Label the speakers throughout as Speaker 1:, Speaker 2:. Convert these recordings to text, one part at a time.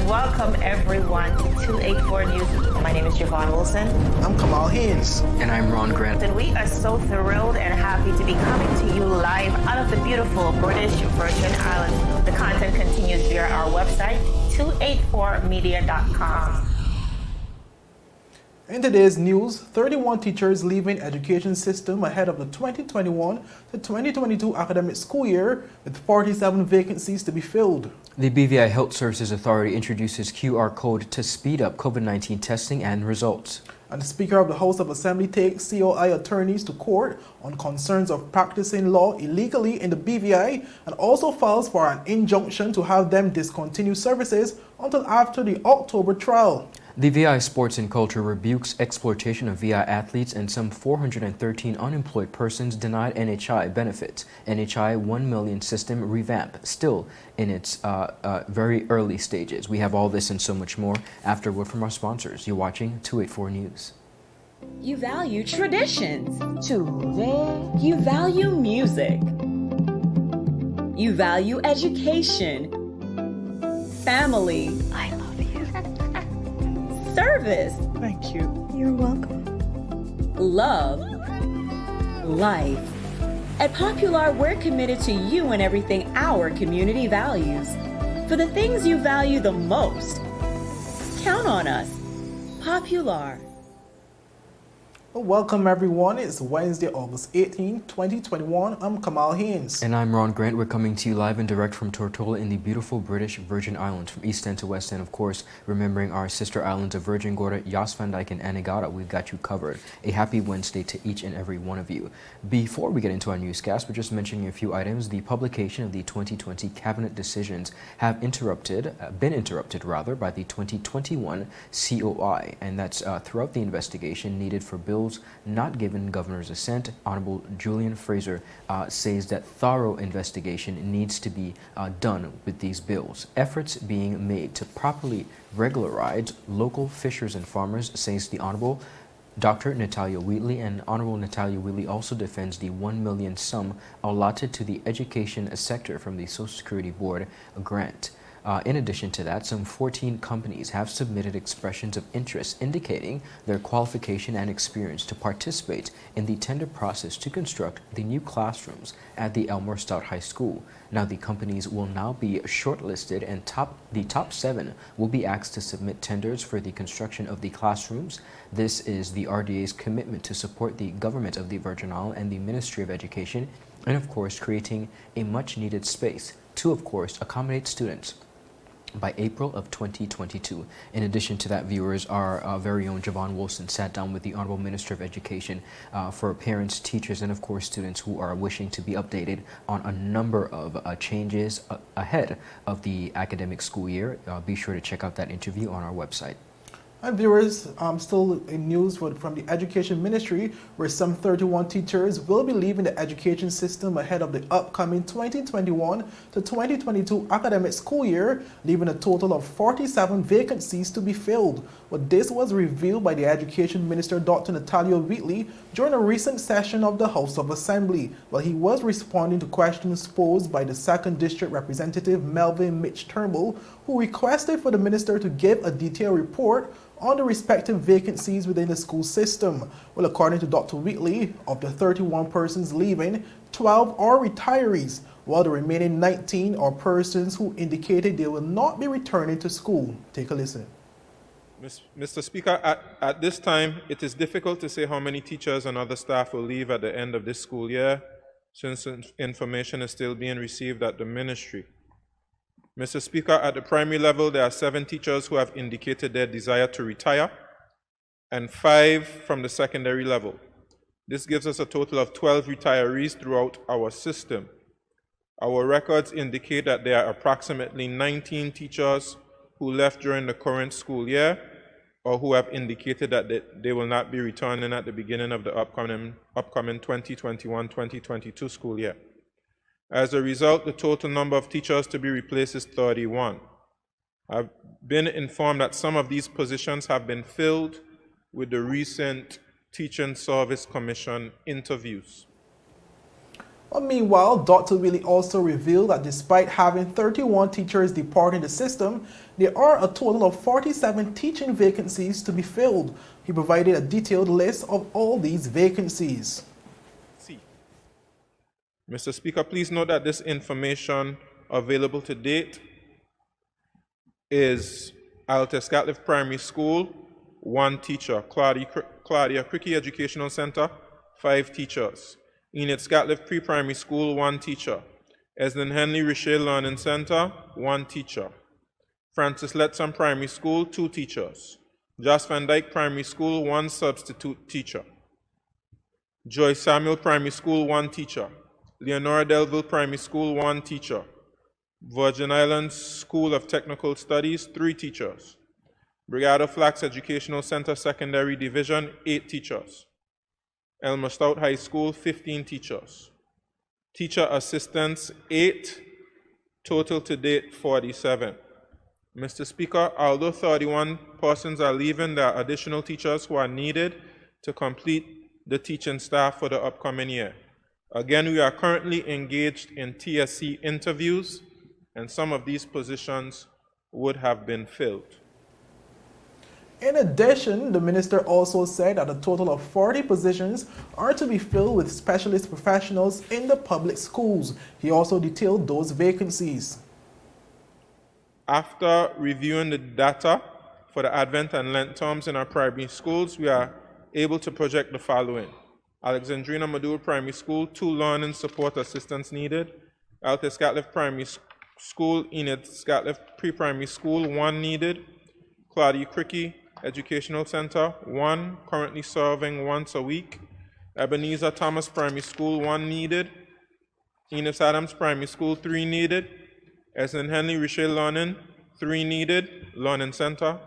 Speaker 1: welcome everyone to 284 News. My name is Javon Wilson.
Speaker 2: I'm Kamal Haynes.
Speaker 3: And I'm Ron Grant.
Speaker 1: And we are so thrilled and happy to be coming to you live out of the beautiful British Virgin Islands. The content continues via our website, 284media.com.
Speaker 2: In today's news, 31 teachers leaving education system ahead of the 2021 to 2022 academic school year with 47 vacancies to be filled.
Speaker 3: The BVI Health Services Authority introduces QR code to speed up COVID-19 testing and results.
Speaker 2: And the Speaker of the House of Assembly takes COI attorneys to court on concerns of practicing law illegally in the BVI and also files for an injunction to have them discontinue services until after the October trial.
Speaker 3: The VI Sports and Culture Rebukes exploitation of VI athletes and some 413 unemployed persons denied NHI benefits. NHI 1 million system revamp still in its very early stages. We have all this and so much more after word from our sponsors. You're watching 284 News.
Speaker 4: You value traditions. You value music. You value education. Family.
Speaker 1: I love you.
Speaker 4: Service.
Speaker 2: Thank you.
Speaker 1: You're welcome.
Speaker 4: Love. Life. At Popular, we're committed to you and everything our community values. For the things you value the most, count on us. Popular.
Speaker 2: Well, welcome everyone. It's Wednesday, August 18, 2021. I'm Kamal Haynes.
Speaker 3: And I'm Ron Grant. We're coming to you live and direct from Tortola in the beautiful British Virgin Islands, from East End to West End, of course, remembering our sister islands of Virgin Gorda, Yas Van Dyke, and Anegada. We've got you covered. A happy Wednesday to each and every one of you. Before we get into our newscast, we're just mentioning a few items. The publication of the 2020 cabinet decisions have been interrupted by the 2021 COI, and that's throughout the investigation needed for bills not given governor's assent. Honorable Julian Fraser says that thorough investigation needs to be done with these bills. Efforts being made to properly regularize local fishers and farmers, says the Honorable Dr. Natalia Wheatley, and Honorable Natalia Wheatley also defends the 1 million sum allotted to the education sector from the Social Security Board grant. In addition to that, some 14 companies have submitted expressions of interest indicating their qualification and experience to participate in the tender process to construct the new classrooms at the Elmore Stout High School. Now, the companies will now be shortlisted, and the top 7 will be asked to submit tenders for the construction of the classrooms. This is the RDA's commitment to support the government of the Virgin Islands and the Ministry of Education, and of course, creating a much-needed space to, of course, accommodate students by April of 2022. In addition to that, viewers, our very own Javon Wilson sat down with the Honorable Minister of Education for parents, teachers, and of course students who are wishing to be updated on a number of changes ahead of the academic school year. Be sure to check out that interview on our website.
Speaker 2: And viewers, still in news from the Education Ministry, where some 31 teachers will be leaving the education system ahead of the upcoming 2021 to 2022 academic school year, leaving a total of 47 vacancies to be filled. But this was revealed by the Education Minister, Dr. Natalia Wheatley, during a recent session of the House of Assembly, while he was responding to questions posed by the 2nd District Representative Melvin Mitch Turnbull, who requested for the minister to give a detailed report on the respective vacancies within the school system. Well, according to Dr. Wheatley, of the 31 persons leaving, 12 are retirees, while the remaining 19 are persons who indicated they will not be returning to school. Take a listen.
Speaker 5: Mr. Speaker, at this time, it is difficult to say how many teachers and other staff will leave at the end of this school year, since information is still being received at the ministry. Mr. Speaker, at the primary level, there are 7 teachers who have indicated their desire to retire, and 5 from the secondary level. This gives us a total of 12 retirees throughout our system. Our records indicate that there are approximately 19 teachers who left during the current school year, or who have indicated that they will not be returning at the beginning of the upcoming 2021-2022 school year. As a result, the total number of teachers to be replaced is 31. I've been informed that some of these positions have been filled with the recent Teaching Service Commission interviews.
Speaker 2: Well, meanwhile, Dr. Willie also revealed that despite having 31 teachers departing the system, there are a total of 47 teaching vacancies to be filled. He provided a detailed list of all these vacancies.
Speaker 5: Mr. Speaker, please note that this information available to date is Altus Catliff Primary School, 1 teacher. Claudia Cricky Educational Center, 5 teachers. Enid Scatliff Pre-Primary School, 1 teacher. Esmond Henley Richer Learning Center, 1 teacher. Francis Letson Primary School, 2 teachers. Jos Van Dyke Primary School, 1 substitute teacher. Joyce Samuel Primary School, 1 teacher. Leonora Delville Primary School, 1 teacher. Virgin Islands School of Technical Studies, 3 teachers. Brigado Flax Educational Center Secondary Division, 8 teachers. Elmer Stout High School, 15 teachers. Teacher assistants, 8. Total to date, 47. Mr. Speaker, although 31 persons are leaving, there are additional teachers who are needed to complete the teaching staff for the upcoming year. Again, we are currently engaged in TSC interviews, and some of these positions would have been filled.
Speaker 2: In addition, the minister also said that a total of 40 positions are to be filled with specialist professionals in the public schools. He also detailed those vacancies.
Speaker 5: After reviewing the data for the Advent and Lent terms in our primary schools, we are able to project the following. Alexandrina Maduro Primary School, 2 learning support assistants needed. Altus Scatliff Primary School, Enid Scatliff Pre-Primary School, 1 needed. Claudia Cricky Educational Center, 1, currently serving once a week. Ebenezer Thomas Primary School, 1 needed. Enos Adams Primary School, 3 needed. Esmond Henley Richer Learning, 3 needed. Learning Center,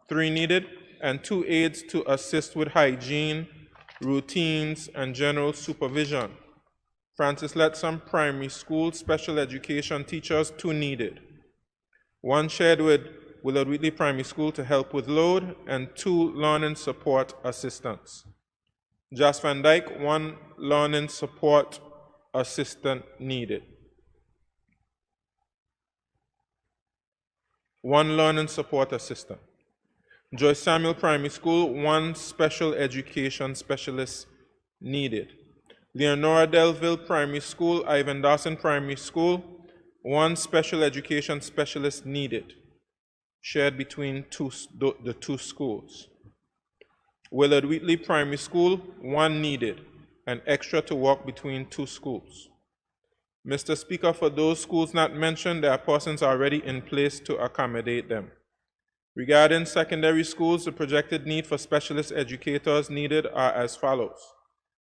Speaker 5: 3 needed. And 2 aides to assist with hygiene, routines, and general supervision. Francis Letson Primary School, special education teachers, 2 needed. 1 shared with Willard Wheatley Primary School to help with load, and 2 learning support assistants. Jos Van Dyke, 1 learning support assistant needed. 1 learning support assistant. Joyce Samuel Primary School, 1 special education specialist needed. Leonora Delville Primary School, Ivan Dawson Primary School, 1 special education specialist needed, shared between the 2 schools. Willard Wheatley Primary School, 1 needed, an extra to work between 2 schools. Mr. Speaker, for those schools not mentioned, there are persons already in place to accommodate them. Regarding secondary schools, the projected need for specialist educators needed are as follows.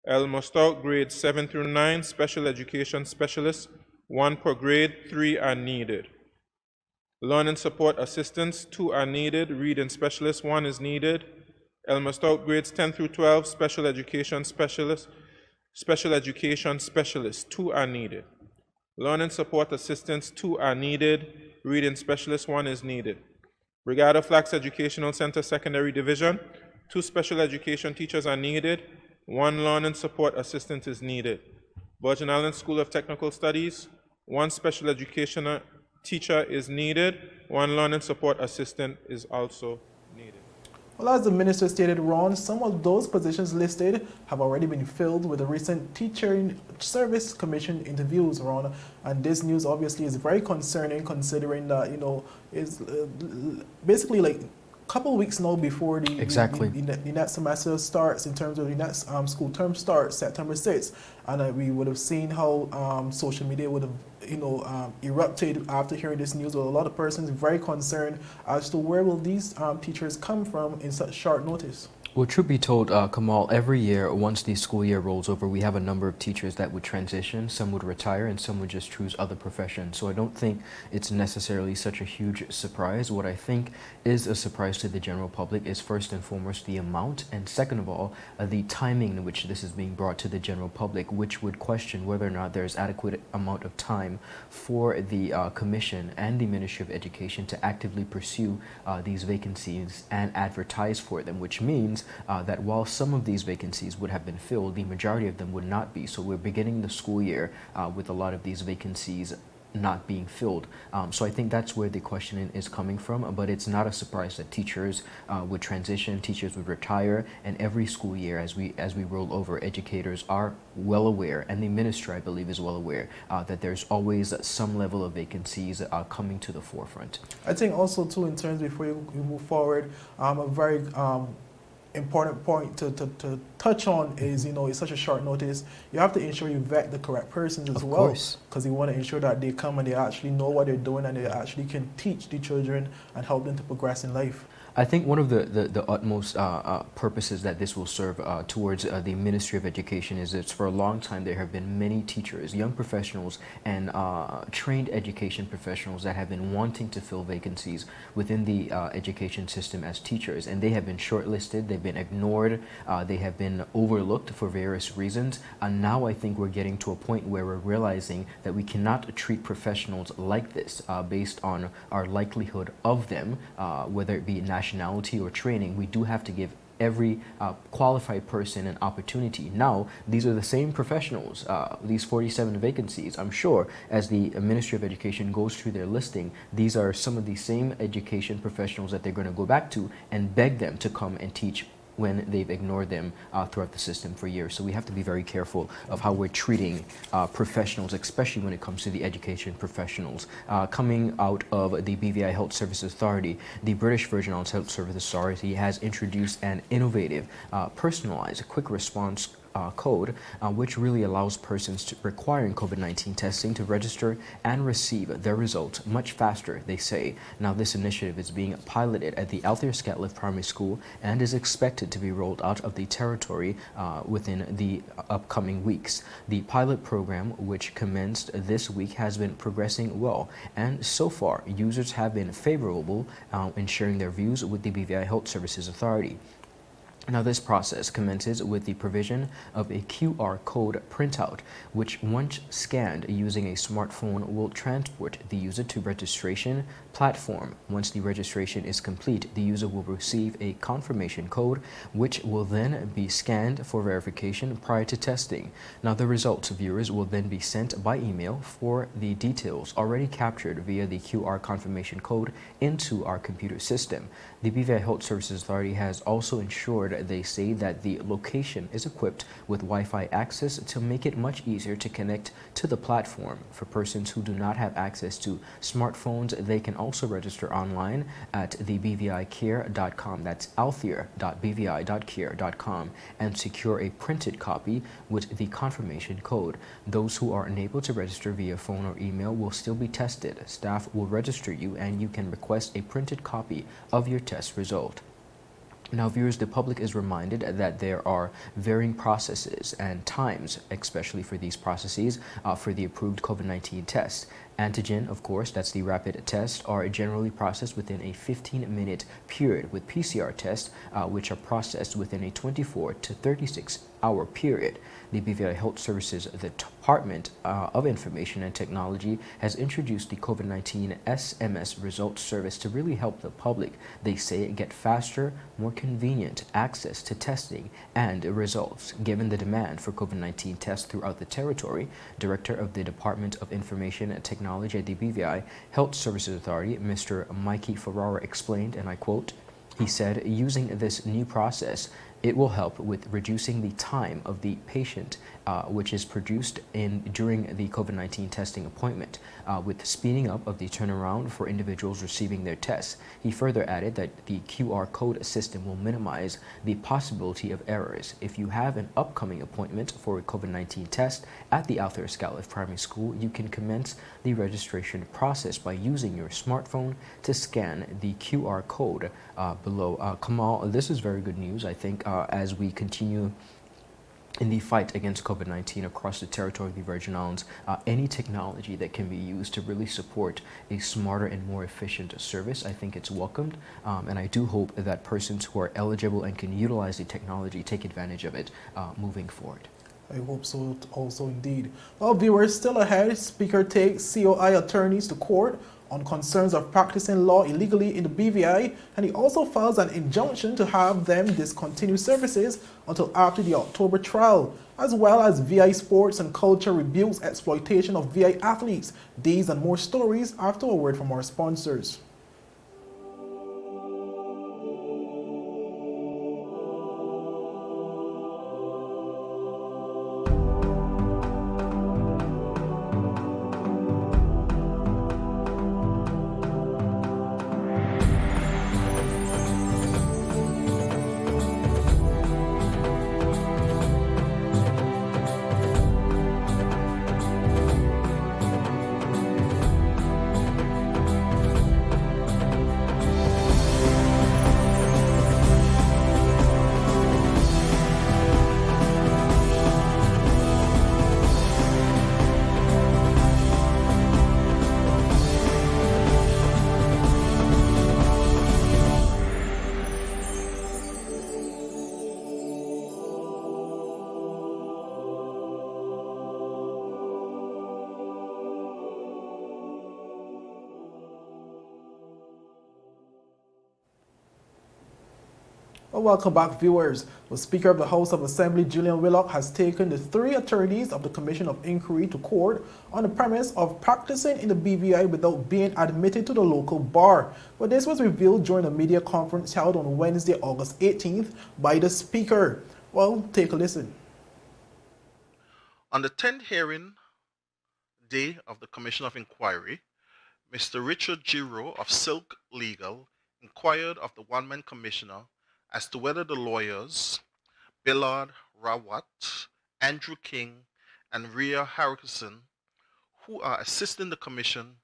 Speaker 5: Elmer Stout, grades 7 through 9, special education specialists, 1 per grade, 3 are needed. Learning support assistants, 2 are needed. Reading specialists, 1 is needed. Elmer Stout, grades 10 through 12, special education specialists, 2 are needed. Learning support assistants, 2 are needed. Reading specialists, 1 is needed. Brigado Flax Educational Center Secondary Division, 2 special education teachers are needed. 1 learning support assistant is needed. Virgin Islands School of Technical Studies, 1 special education teacher is needed. 1 learning support assistant is also needed.
Speaker 2: Well, as the minister stated, Ron, some of those positions listed have already been filled with the recent Teaching Service Commission interviews, Ron. And this news obviously is very concerning, considering that, is basically like a couple of weeks now before the next semester starts, in terms of the next school term starts, September 6th. And we would have seen how social media would have erupted after hearing this news. With a lot of persons very concerned as to where will these teachers come from in such short notice.
Speaker 3: Well, truth be told, Kamal, every year, once the school year rolls over, we have a number of teachers that would transition, some would retire, and some would just choose other professions. So I don't think it's necessarily such a huge surprise. What I think is a surprise to the general public is first and foremost the amount, and second of all, the timing in which this is being brought to the general public, which would question whether or not there's adequate amount of time time for the Commission and the Ministry of Education to actively pursue these vacancies and advertise for them, which means that while some of these vacancies would have been filled, the majority of them would not be. So we're beginning the school year with a lot of these vacancies not being filled. So I think that's where the question is coming from, but it's not a surprise that teachers would transition, teachers would retire, and every school year as we roll over, educators are well aware, and the ministry, I believe, is well aware that there's always some level of vacancies coming to the forefront.
Speaker 2: I think also too, in terms, before you move forward, a very important point to touch on is, it's such a short notice. You have to ensure you vet the correct persons as well, because you want to ensure that they come and they actually know what they're doing and they actually can teach the children and help them to progress in life.
Speaker 3: I think one of the utmost purposes that this will serve towards the Ministry of Education is that for a long time there have been many teachers, young professionals, and trained education professionals that have been wanting to fill vacancies within the education system as teachers, and they have been shortlisted, they've been ignored, they have been overlooked for various reasons, and now I think we're getting to a point where we're realizing that we cannot treat professionals like this based on our likelihood of them, whether it be nationality or training. We do have to give every qualified person an opportunity. Now, these are the same professionals, these 47 vacancies. I'm sure as the Ministry of Education goes through their listing, these are some of the same education professionals that they're going to go back to and beg them to come and teach when they've ignored them throughout the system for years. So we have to be very careful of how we're treating professionals, especially when it comes to the education professionals. Coming out of the BVI Health Services Authority, the British Virgin Islands Health Services Authority has introduced an innovative, personalized, quick response code, which really allows persons requiring COVID-19 testing to register and receive their results much faster, they say. Now, this initiative is being piloted at the Althea Scatliff Primary School and is expected to be rolled out of the territory within the upcoming weeks. The pilot program, which commenced this week, has been progressing well, and so far, users have been favorable in sharing their views with the BVI Health Services Authority. Now, this process commences with the provision of a QR code printout, which once scanned using a smartphone will transport the user to registration platform. Once the registration is complete, the user will receive a confirmation code, which will then be scanned for verification prior to testing. Now, the results of viewers will then be sent by email for the details already captured via the QR confirmation code into our computer system. The BVI Health Services Authority has also ensured, they say, that the location is equipped with Wi-Fi access to make it much easier to connect to the platform. For persons who do not have access to smartphones, they can also register online at the bvicare.com, that's althea.bvi.care.com, and secure a printed copy with the confirmation code. Those who are unable to register via phone or email will still be tested. Staff will register you, and you can request a printed copy of your test result. Now, viewers, the public is reminded that there are varying processes and times, especially for these processes, for the approved COVID-19 test. Antigen, of course, that's the rapid test, are generally processed within a 15-minute period, with PCR tests, which are processed within a 24 to 36-hour period. The BVI Health Services, the Department of Information and Technology, has introduced the COVID-19 SMS results service to really help the public, they say, get faster, more convenient access to testing and results. Given the demand for COVID-19 tests throughout the territory, Director of the Department of Information and Technology at the BVI Health Services Authority, Mr. Mikey Ferrara, explained, and I quote, he said, using this new process, it will help with reducing the time of the patient, which is produced during the COVID-19 testing appointment, with speeding up of the turnaround for individuals receiving their tests. He further added that the QR code system will minimize the possibility of errors. If you have an upcoming appointment for a COVID-19 test at the Althea Scatliff Primary School, you can commence the registration process by using your smartphone to scan the QR code below. Kamal, this is very good news, I think, as we continue in the fight against COVID-19 across the territory of the Virgin Islands. Any technology that can be used to really support a smarter and more efficient service, I think it's welcomed, and I do hope that persons who are eligible and can utilize the technology take advantage of it moving forward.
Speaker 2: I hope so also indeed. Well, viewers, still ahead, Speaker takes COI attorneys to court on concerns of practicing law illegally in the BVI, and he also files an injunction to have them discontinue services until after the October trial, as well as VI Sports and Culture Rebukes exploitation of VI athletes. These and more stories after a word from our sponsors. Well, welcome back, viewers. The Speaker of the House of Assembly, Julian Willock, has taken the 3 attorneys of the Commission of Inquiry to court on the premise of practicing in the BVI without being admitted to the local bar. But this was revealed during a media conference held on Wednesday, August 18th by the Speaker. Well, take a listen.
Speaker 6: On the 10th hearing day of the Commission of Inquiry, Mr. Richard Giro of Silk Legal inquired of the one-man commissioner as to whether the lawyers Billard Rawat, Andrew King, and Rhea Harrison, who are assisting the commission,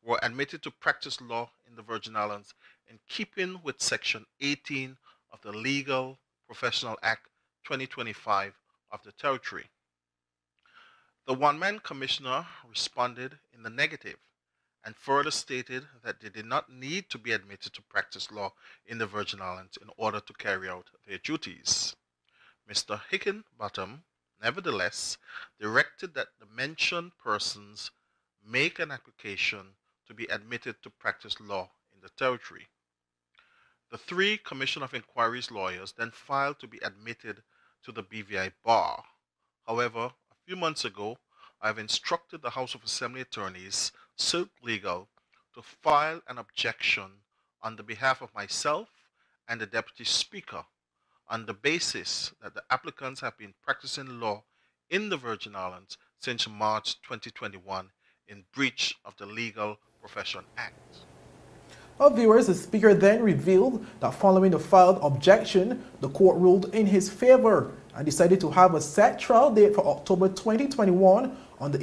Speaker 6: were admitted to practice law in the Virgin Islands in keeping with Section 18 of the Legal Professional Act 2025 of the territory. The one-man commissioner responded in the negative and further stated that they did not need to be admitted to practice law in the Virgin Islands in order to carry out their duties. Mr. Hickenbottom, nevertheless, directed that the mentioned persons make an application to be admitted to practice law in the territory. The 3 Commission of Inquiry's lawyers then filed to be admitted to the BVI bar. However, a few months ago, I have instructed the House of Assembly attorneys, Silk Legal, to file an objection on the behalf of myself and the Deputy Speaker on the basis that the applicants have been practicing law in the Virgin Islands since March 2021 in breach of the Legal Profession Act.
Speaker 2: Well, viewers, the Speaker then revealed that following the filed objection, the court ruled in his favor and decided to have a set trial date for October 2021 on the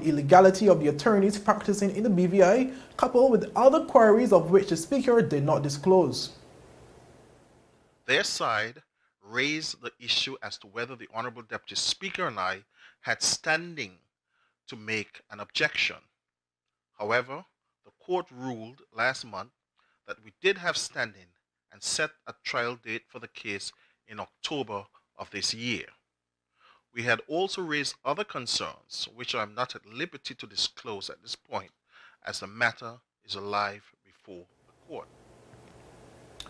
Speaker 2: illegality of the attorneys practicing in the BVI, coupled with other queries of which the Speaker did not disclose.
Speaker 6: Their side raised the issue as to whether the Honorable Deputy Speaker and I had standing to make an objection. However, the court ruled last month that we did have standing and set a trial date for the case in October of this year. We had also raised other concerns, which I am not at liberty to disclose at this point, as the matter is alive before the court.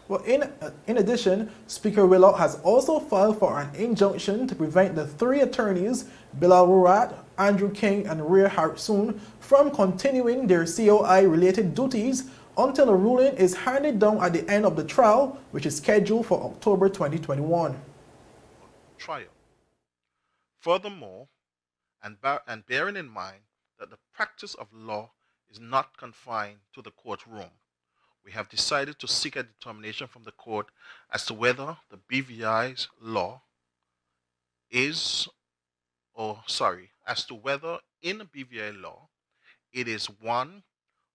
Speaker 2: Well, in addition, Speaker Willock has also filed for an injunction to prevent the 3 attorneys, Bilal Rurat, Andrew King, and Rhea Hartsoon, from continuing their COI-related duties until a ruling is handed down at the end of the trial, which is scheduled for October 2021.
Speaker 6: Trial. Furthermore, and bearing in mind that the practice of law is not confined to the courtroom, we have decided to seek a determination from the court as to whether the BVI's law as to whether in BVI law it is 1,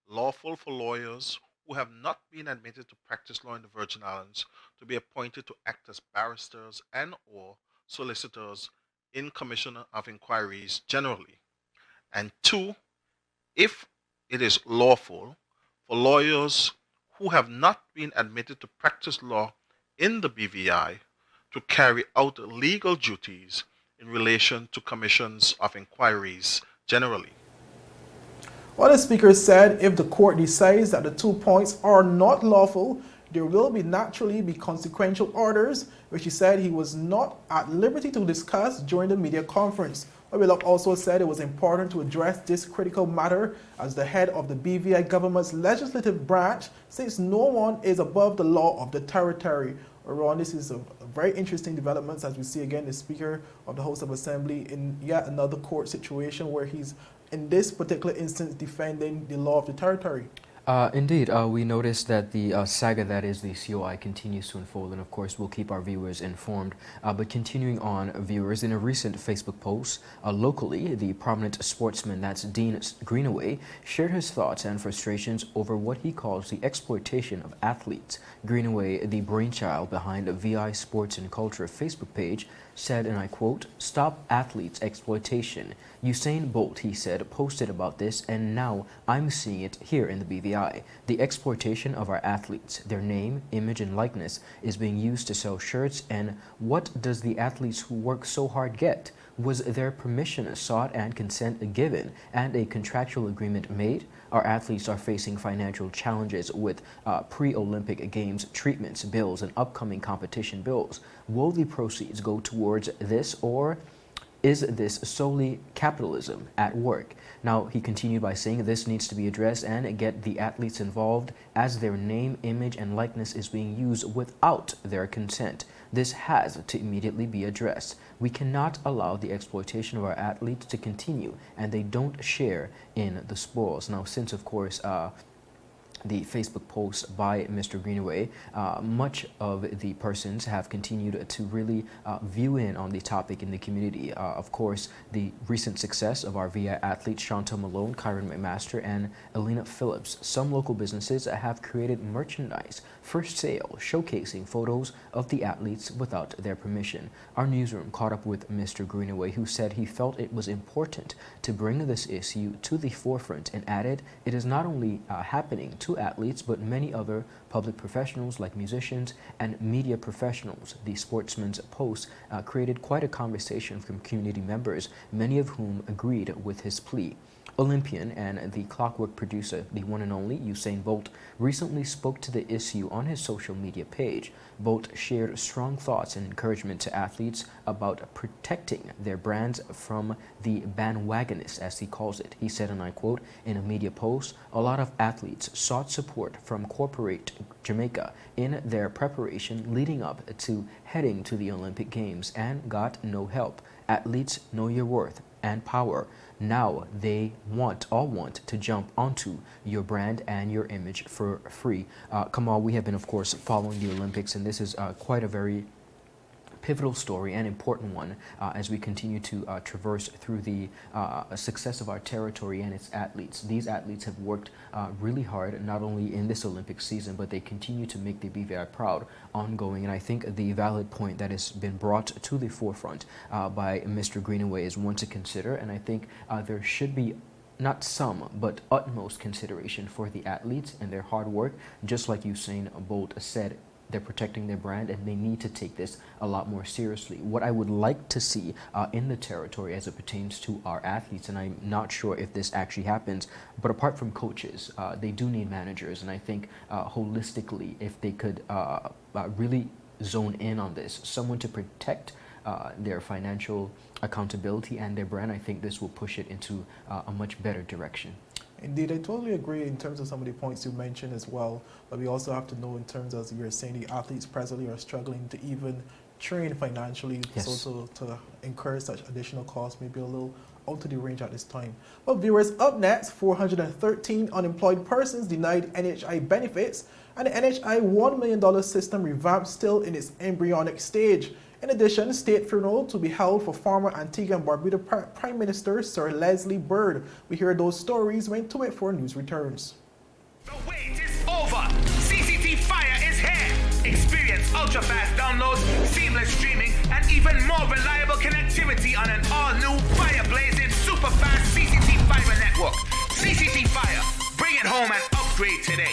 Speaker 6: lawful for lawyers who have not been admitted to practice law in the Virgin Islands to be appointed to act as barristers and or solicitors in Commission of Inquiries generally, and 2, if it is lawful for lawyers who have not been admitted to practice law in the BVI to carry out legal duties in relation to commissions of inquiries generally.
Speaker 2: Well, the speaker said if the court decides that the 2 points are not lawful, there will naturally be consequential orders, which he said he was not at liberty to discuss during the media conference. Obilop also said it was important to address this critical matter as the head of the BVI government's legislative branch, since no one is above the law of the territory. Ron, this is a very interesting development as we see again the Speaker of the House of Assembly in yet another court situation where he's, in this particular instance, defending the law of the territory.
Speaker 3: Indeed, we noticed that the saga that is the COI continues to unfold, and of course we'll keep our viewers informed. But continuing on, viewers, in a recent Facebook post, locally, the prominent sportsman, that's Dean Greenaway, shared his thoughts and frustrations over what he calls the exploitation of athletes. Greenaway, the brainchild behind the VI Sports and Culture Facebook page, said, and I quote, "Stop athletes' exploitation. Usain Bolt," he said, posted about this, and now I'm seeing it here in the BVI. The exploitation of our athletes, their name, image, and likeness is being used to sell shirts, and what does the athletes who work so hard get? Was their permission sought and consent given and a contractual agreement made? Our athletes are facing financial challenges with pre-Olympic Games treatments, bills, and upcoming competition bills. Will the proceeds go towards this, or is this solely capitalism at work? Now, he continued by saying this needs to be addressed and get the athletes involved as their name, image, and likeness is being used without their consent. This has to immediately be addressed. We cannot allow the exploitation of our athletes to continue, and they don't share in the spoils. Now, since, of course, the Facebook post by Mr. Greenaway, much of the persons have continued to really view in on the topic in the community. Of course, the recent success of our VI athletes, Chantal Malone, Kyron McMaster, and Elena Phillips. Some local businesses have created merchandise for sale, showcasing photos of the athletes without their permission. Our newsroom caught up with Mr. Greenaway, who said he felt it was important to bring this issue to the forefront, and added it is not only happening to athletes, but many other public professionals like musicians and media professionals. The sportsman's post created quite a conversation from community members, many of whom agreed with his plea. Olympian and the clockwork producer, the one and only Usain Bolt, recently spoke to the issue on his social media page. Bolt shared strong thoughts and encouragement to athletes about protecting their brands from the bandwagonists, as he calls it. He said, and I quote, in a media post, "A lot of athletes sought support from corporate Jamaica in their preparation leading up to heading to the Olympic Games and got no help. Athletes know your worth and power. Now they all want to jump onto your brand and your image for free." Kamal, we have been, of course, following the Olympics, and this is quite a very pivotal story and important one as we continue to traverse through the success of our territory and its athletes. These athletes have worked really hard, not only in this Olympic season, but they continue to make the BVI proud ongoing. And I think the valid point that has been brought to the forefront by Mr. Greenaway is one to consider, and I think there should be not some, but utmost consideration for the athletes and their hard work. Just like Usain Bolt said, they're protecting their brand, and they need to take this a lot more seriously. What I would like to see in the territory as it pertains to our athletes, and I'm not sure if this actually happens, but apart from coaches, they do need managers, and I think holistically, if they could really zone in on this, someone to protect their financial accountability and their brand, I think this will push it into a much better direction.
Speaker 2: Indeed, I totally agree in terms of some of the points you mentioned as well, but we also have to know in terms of, as you're saying, the athletes presently are struggling to even train financially,
Speaker 3: Yes.
Speaker 2: so to incur such additional costs may be a little out of the range at this time. But viewers, up next, 413 unemployed persons denied NHI benefits, and the NHI $1 million system revamp still in its embryonic stage. In addition, state funeral to be held for former Antigua and Barbuda Prime Minister Sir Leslie Byrd. We hear those stories when 284 News returns.
Speaker 7: The wait is over. CCT Fire is here. Experience ultra-fast downloads, seamless streaming, and even more reliable connectivity on an all-new fire-blazing super-fast CCT Fiber network. CCT Fire. Bring it home and upgrade today.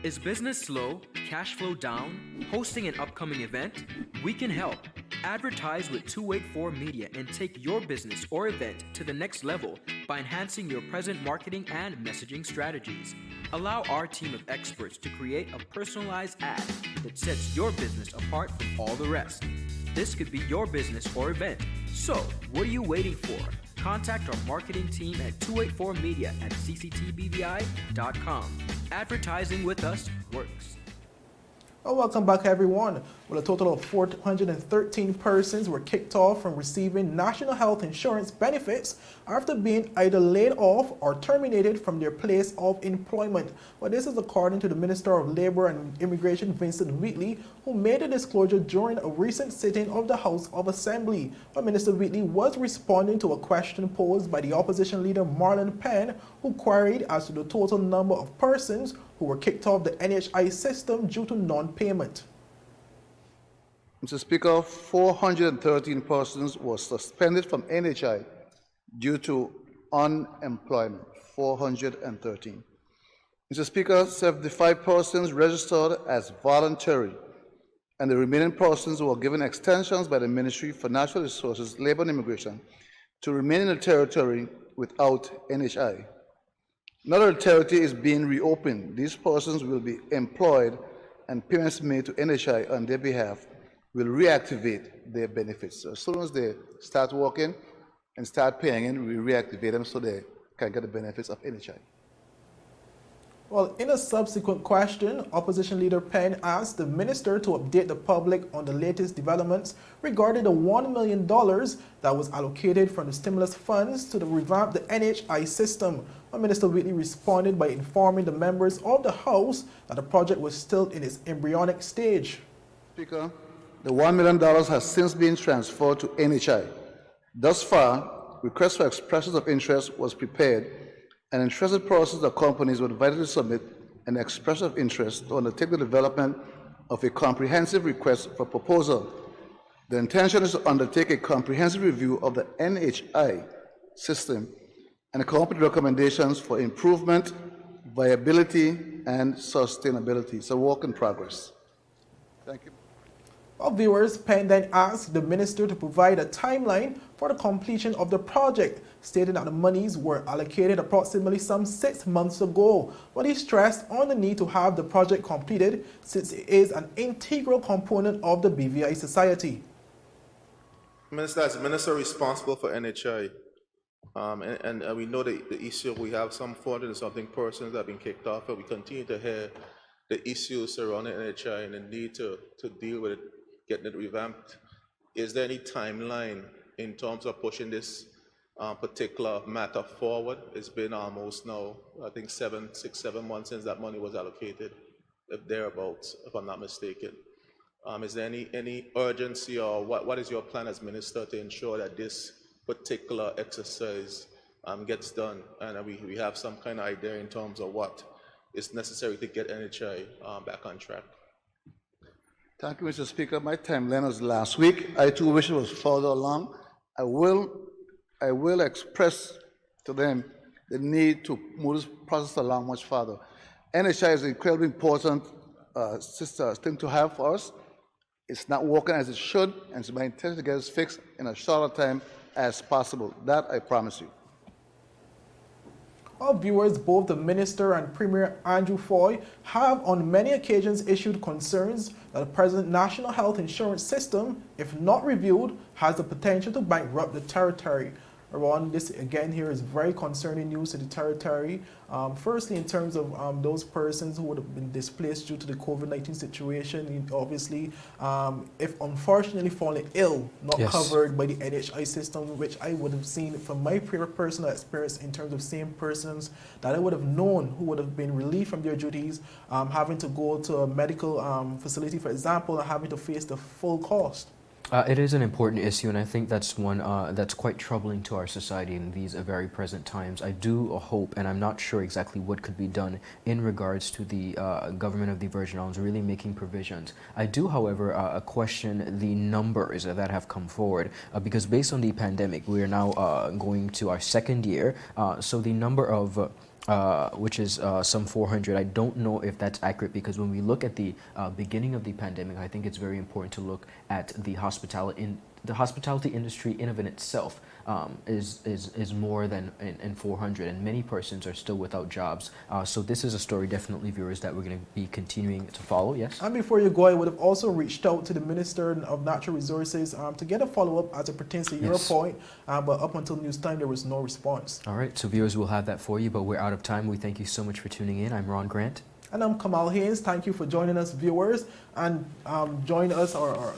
Speaker 3: Is business slow, cash flow down, hosting an upcoming event? We can help. Advertise with 284 Media and take your business or event to the next level by enhancing your present marketing and messaging strategies. Allow our team of experts to create a personalized ad that sets your business apart from all the rest. This could be your business or event. So, what are you waiting for? Contact our marketing team at 284media@cctbvi.com. Advertising with us works.
Speaker 2: Well, welcome back, everyone. Well, a total of 413 persons were kicked off from receiving national health insurance benefits after being either laid off or terminated from their place of employment. Well, this is according to the Minister of Labor and Immigration, Vincent Wheatley, who made a disclosure during a recent sitting of the House of Assembly. Well, Minister Wheatley was responding to a question posed by the opposition leader Marlon Penn, who queried as to the total number of persons who were kicked off the NHI system due to non-payment.
Speaker 8: Mr. Speaker, 413 persons were suspended from NHI due to unemployment. 413. Mr. Speaker, 75 persons registered as voluntary, and the remaining persons were given extensions by the Ministry for Natural Resources, Labor and Immigration to remain in the territory without NHI. Now that the territory is being reopened, these persons will be employed and payments made to NHI on their behalf will reactivate their benefits. So as soon as they start working and start paying in, we reactivate them so they can get the benefits of NHI.
Speaker 2: Well, in a subsequent question, Opposition Leader Penn asked the minister to update the public on the latest developments regarding the $1 million that was allocated from the stimulus funds to revamp the NHI system. Well, Minister Wheatley responded by informing the members of the House that the project was still in its embryonic stage.
Speaker 8: Speaker, the $1 million has since been transferred to NHI. Thus far, request for expressions of interest was prepared, and interested persons or companies were invited to submit an expression of interest to undertake the development of a comprehensive request for proposal. The intention is to undertake a comprehensive review of the NHI system and accompany recommendations for improvement, viability, and sustainability. It's a work in progress. Thank you.
Speaker 2: Well, viewers, Penn then asked the minister to provide a timeline for the completion of the project, stating that the monies were allocated approximately some 6 months ago. But he stressed on the need to have the project completed since it is an integral component of the BVI society.
Speaker 5: Minister, as minister responsible for NHI, and we know the issue, we have some 400 and something persons that have been kicked off, and we continue to hear the issues surrounding NHI and the need to deal with it, getting it revamped. Is there any timeline in terms of pushing this particular matter forward? It's been almost now, I think 6, 7 months since that money was allocated, if thereabouts, if I'm not mistaken. Is there any urgency, or what is your plan as minister to ensure that this particular exercise gets done, and we have some kind of idea in terms of what is necessary to get NHI back on track?
Speaker 8: Thank you, Mr. Speaker. My timeline was last week. I too wish it was further along. I will express to them the need to move this process along much further. NHI is an incredibly important thing to have for us. It's not working as it should, and it's my intention to get this fixed in as short a time as possible. That I promise you.
Speaker 2: Well, viewers, both the minister and Premier Andrew Foy have on many occasions issued concerns that the present national health insurance system, if not reviewed, has the potential to bankrupt the territory. Ron, this again here is very concerning news to the territory. Firstly, in terms of those persons who would have been displaced due to the COVID-19 situation, obviously, if unfortunately falling ill, not covered by the NHI system, which I would have seen from my personal experience in terms of seeing persons that I would have known who would have been relieved from their duties, having to go to a medical facility, for example, and having to face the full cost.
Speaker 3: It is an important issue, and I think that's one that's quite troubling to our society in these very present times. I do hope, and I'm not sure exactly what could be done in regards to the government of the Virgin Islands really making provisions. I do, however, question the numbers that have come forward, because based on the pandemic, we are now going to our second year, so the number of some 400. I don't know if that's accurate because when we look at the beginning of the pandemic, I think it's very important to look at the hospitality industry in and of itself is more than in 400, and many persons are still without jobs. So this is a story, definitely, viewers, that we're going to be continuing to follow. Yes.
Speaker 2: And before you go, I would have also reached out to the Minister of Natural Resources to get a follow-up as it pertains to your point, but up until news time, there was no response.
Speaker 3: All right, so viewers, we'll have that for you, but we're out of time. We thank you so much for tuning in. I'm Ron Grant.
Speaker 2: And I'm Kamal Haynes. Thank you for joining us, viewers, and join us our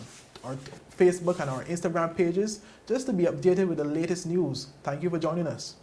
Speaker 2: Facebook and our Instagram pages just to be updated with the latest news. Thank you for joining us.